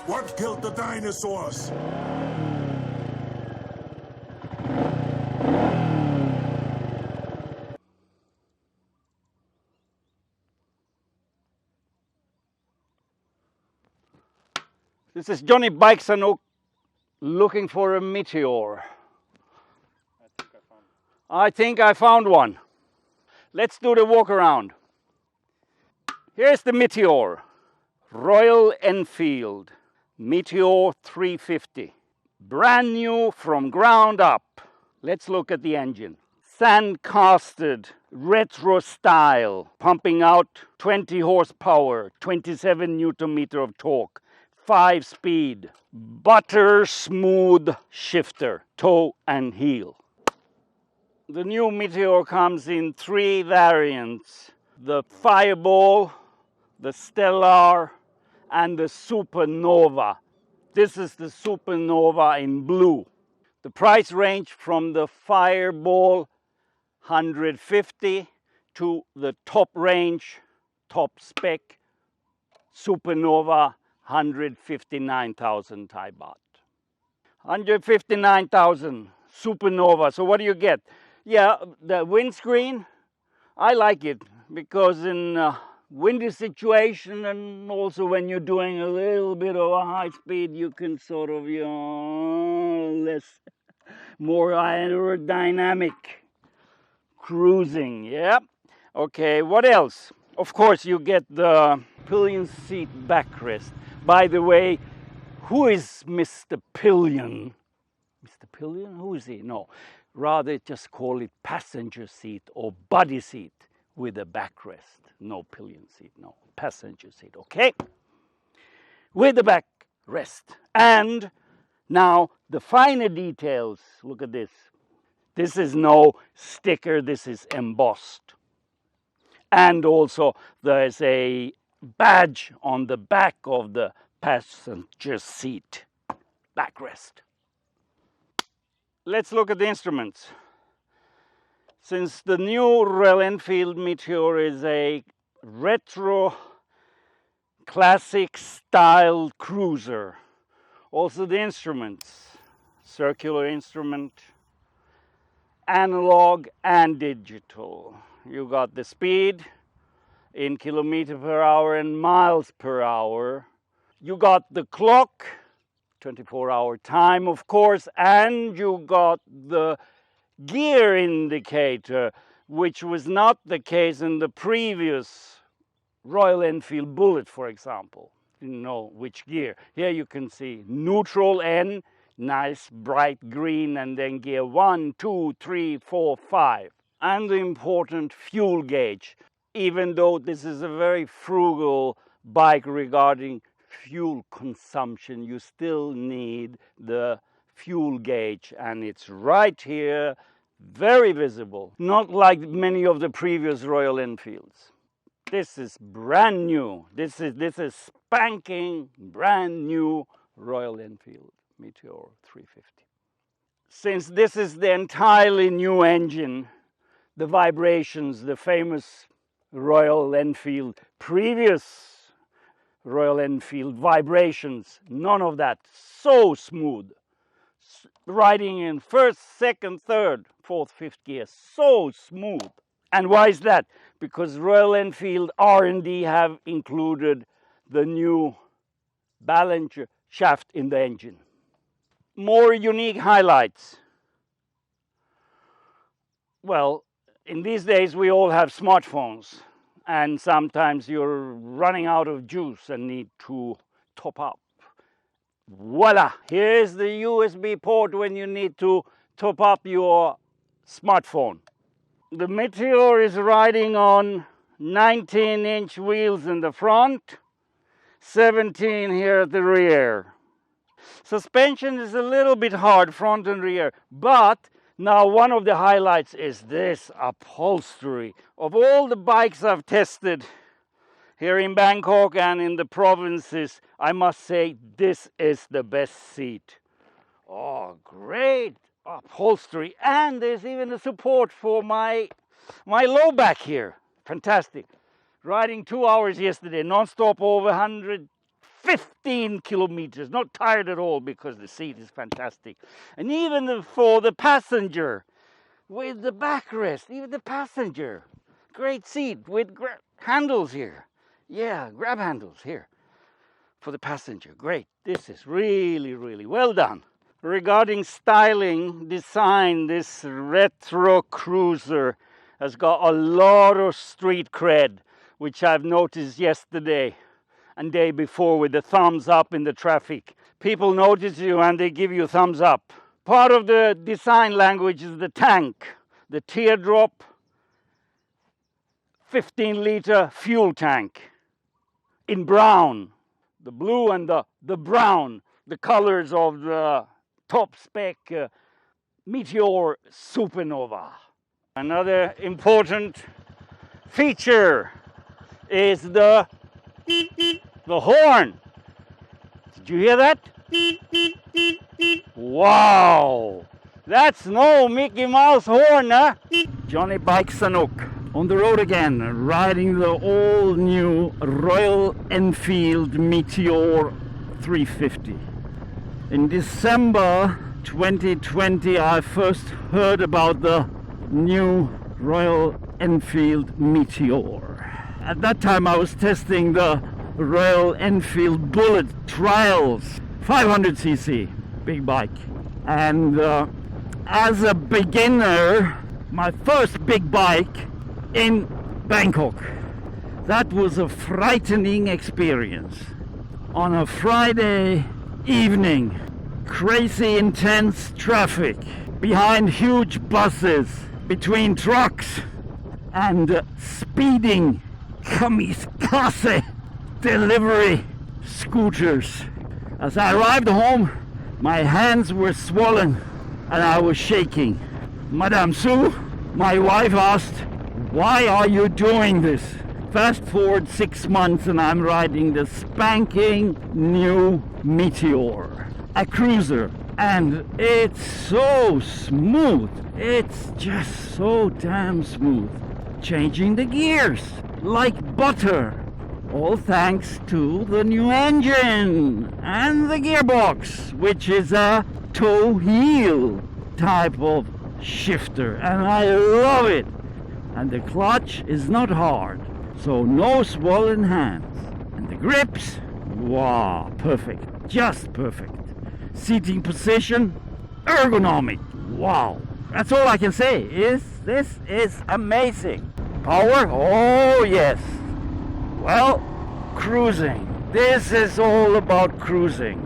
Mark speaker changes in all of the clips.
Speaker 1: What killed the dinosaurs?
Speaker 2: This is Johnny BikeSanook looking for a meteor. I think I found one. Let's do the walk around. Here's the Meteor, Royal Enfield Meteor 350. Brand new from ground up. Let's look at the engine. Sand-casted, retro style, pumping out 20 horsepower, 27 Newton meter of torque, 5-speed, butter smooth shifter, toe and heel. The new Meteor comes in 3 variants: the Fireball, the Stellar, and the Supernova. This is the Supernova in blue. The price range from the Fireball 150 to the top range, top spec Supernova 159,000 Thai baht. 159,000 Supernova. So what do you get? Yeah, the windscreen, I like it because in windy situation, and also when you're doing a little bit of a high speed, you can sort of, more aerodynamic cruising. Yeah. Okay, what else? Of course, you get the pillion seat backrest. By the way, who is Mr. Pillion? Mr. Pillion? Who is he? No, rather just call it passenger seat or body seat with a backrest. No pillion seat, no, passenger seat, okay? With the backrest. And now the finer details, look at this. This is no sticker, this is embossed. And also there's a badge on the back of the passenger seat backrest. Let's look at the instruments. Since the new Royal Enfield Meteor is a retro classic style cruiser, also the instruments, circular instrument, analog and digital. You got the speed in kilometer per hour and miles per hour. You got the clock, 24-hour time, of course, and you got the gear indicator, which was not the case in the previous Royal Enfield Bullet, for example. Didn't know which gear. Here you can see neutral N, nice bright green, and then gear 1, 2, 3, 4, 5. And the important fuel gauge, even though this is a very frugal bike regarding fuel consumption, you still need the fuel gauge, and it's right here, very visible, not like many of the previous Royal Enfields. This is brand new. This is spanking brand new Royal Enfield Meteor 350. Since this is the entirely new engine, the vibrations, the famous Royal Enfield, previous Royal Enfield vibrations, none of that. So smooth. Riding in first, second, third, fourth, fifth gear, so smooth. And why is that? Because Royal Enfield R&D have included the new balancer shaft in the engine. More unique highlights. Well, in these days we all have smartphones, and sometimes you're running out of juice and need to top up. Voila, here's the USB port when you need to top up your smartphone. The Meteor is riding on 19-inch wheels in the front, 17 here at the rear. Suspension is a little bit hard, front and rear, but now one of the highlights is this upholstery. Of all the bikes I've tested here in Bangkok and in the provinces, I must say this is the best seat. Oh, great upholstery, and there's even a support for my low back here. Fantastic. Riding 2 hours yesterday, non-stop over 100 15 kilometers, not tired at all because the seat is fantastic. And even for the passenger, with the backrest, even the passenger, great seat with handles here. Yeah, grab handles here for the passenger. Great. This is really, really well done. Regarding styling, design, this retro cruiser has got a lot of street cred, which I've noticed yesterday and day before with the thumbs up in the traffic. People notice you and they give you thumbs up. Part of the design language is the tank, the teardrop, 15-liter fuel tank in brown. The blue and the brown, the colors of the top spec Meteor Supernova. Another important feature is the horn. Did you hear that? Wow! That's no Mickey Mouse horn, huh? Johnny BikeSanook on the road again, riding the all-new Royal Enfield Meteor 350. In December 2020, I first heard about the new Royal Enfield Meteor. At that time, I was testing the Royal Enfield Bullet Trials, 500cc, big bike. And as a beginner, my first big bike in Bangkok. That was a frightening experience. On a Friday evening, crazy intense traffic, behind huge buses, between trucks, and speeding kamikaze delivery scooters. As I arrived home, my hands were swollen and I was shaking. Madame Sue, my wife, asked, "Why are you doing this?" Fast forward 6 months and I'm riding the spanking new Meteor, a cruiser, and it's so smooth. It's just so damn smooth. Changing the gears like butter, all thanks to the new engine and the gearbox, which is a toe heel type of shifter, and I love it. And the clutch is not hard, so no swollen hands. And the grips, wow, perfect, just perfect. Seating position, ergonomic, wow. That's all I can say. This is amazing. Power, oh yes. Well, cruising. This is all about cruising.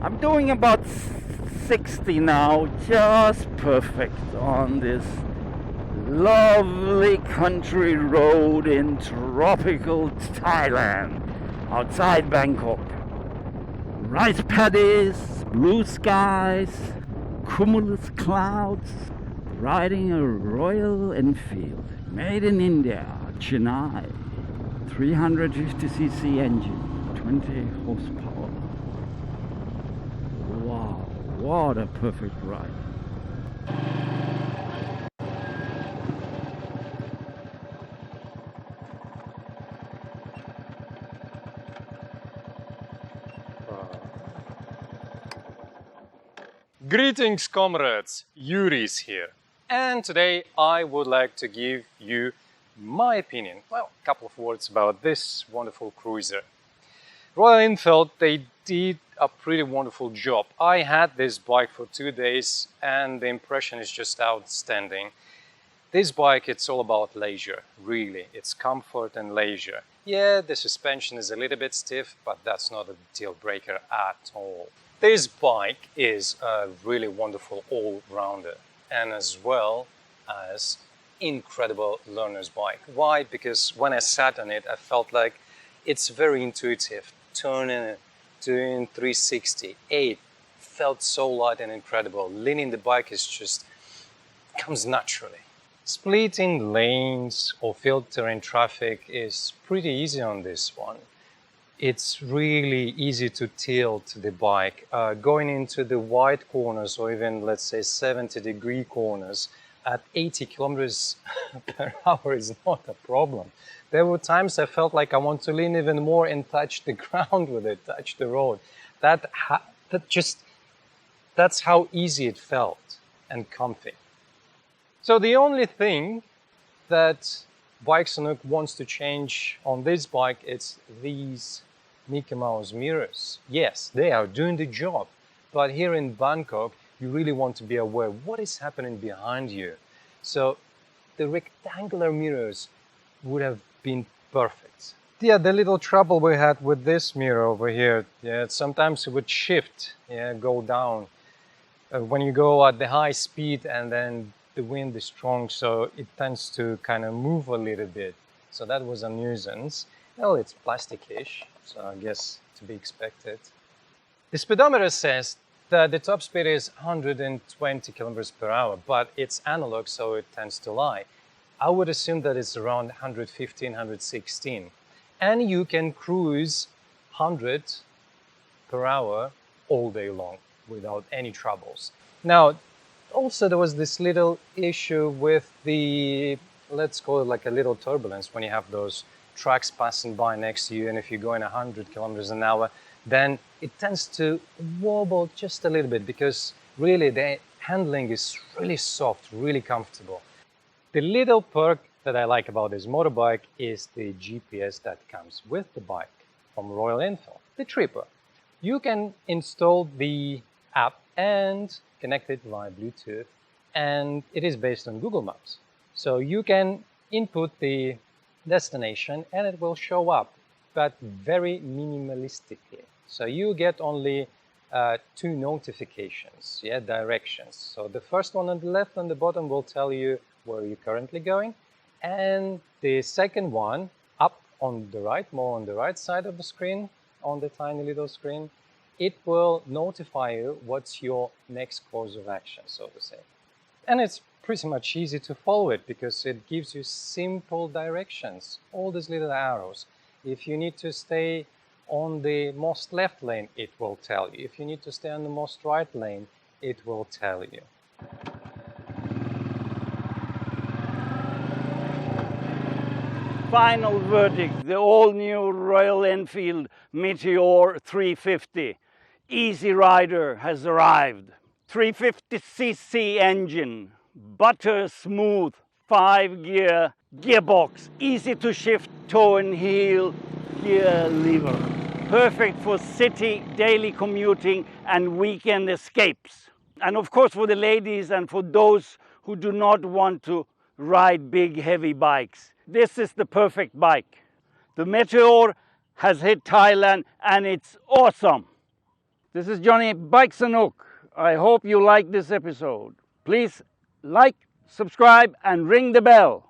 Speaker 2: I'm doing about 60 now, just perfect on this lovely country road in tropical Thailand, outside Bangkok. Rice paddies, blue skies, cumulus clouds, riding a Royal Enfield, made in India, Chennai, 350cc engine, 20 horsepower. Wow, what a perfect ride.
Speaker 3: Greetings comrades, Yuri's here, and today I would like to give you my opinion, well, a couple of words about this wonderful cruiser. Royal Enfield, they did a pretty wonderful job. I had this bike for 2 days and the impression is just outstanding. This bike, it's all about leisure, really, it's comfort and leisure. Yeah, the suspension is a little bit stiff, but that's not a deal breaker at all. This bike is a really wonderful all-rounder and as well as incredible learner's bike. Why? Because when I sat on it, I felt like it's very intuitive. Turning, doing 360, 8, felt so light and incredible. Leaning the bike is just, comes naturally. Splitting lanes or filtering traffic is pretty easy on this one. It's really easy to tilt the bike. Going into the wide corners or even, let's say, 70-degree corners, at 80 kilometers per hour is not a problem. There were times I felt like I want to lean even more and touch the ground with it, touch the road. That's how easy it felt and comfy. So the only thing that BikeSanook wants to change on this bike is these Mickey Mouse mirrors. Yes, they are doing the job, but here in Bangkok, you really want to be aware what is happening behind you. So the rectangular mirrors would have been perfect. Yeah, the little trouble we had with this mirror over here, yeah, sometimes it would shift, yeah, go down. When you go at the high speed and then the wind is strong, so it tends to kind of move a little bit. So that was a nuisance. Well, it's plastic-ish, so I guess to be expected. The speedometer says that the top speed is 120 kilometers per hour, but it's analog, so it tends to lie. I would assume that it's around 115, 116. And you can cruise 100 per hour all day long without any troubles. Now, also there was this little issue with the, let's call it like a little turbulence when you have those trucks passing by next to you, and if you're going 100 kilometers an hour, then it tends to wobble just a little bit because really the handling is really soft, really comfortable. The little perk that I like about this motorbike is the GPS that comes with the bike from Royal Enfield, the Tripper. You can install the app and connect it via Bluetooth, and it is based on Google Maps. So you can input the destination and it will show up, but very minimalistically. So you get only 2 notifications, yeah, directions. So the first one on the left and the bottom will tell you where you're currently going, and the second one up on the right, more on the right side of the screen, on the tiny little screen, it will notify you what's your next course of action, so to say. And it's pretty much easy to follow it because it gives you simple directions, all these little arrows. If you need to stay on the most left lane, it will tell you. If you need to stay on the most right lane, it will tell you.
Speaker 2: Final verdict, the all-new Royal Enfield Meteor 350 Easy Rider has arrived. 350cc engine, butter smooth, 5-gear gearbox, easy to shift toe and heel gear lever. Perfect for city, daily commuting and weekend escapes. And of course for the ladies and for those who do not want to ride big heavy bikes. This is the perfect bike. The Meteor has hit Thailand and it's awesome. This is Johnny BikeSanook. I hope you like this episode. Please like, subscribe and ring the bell.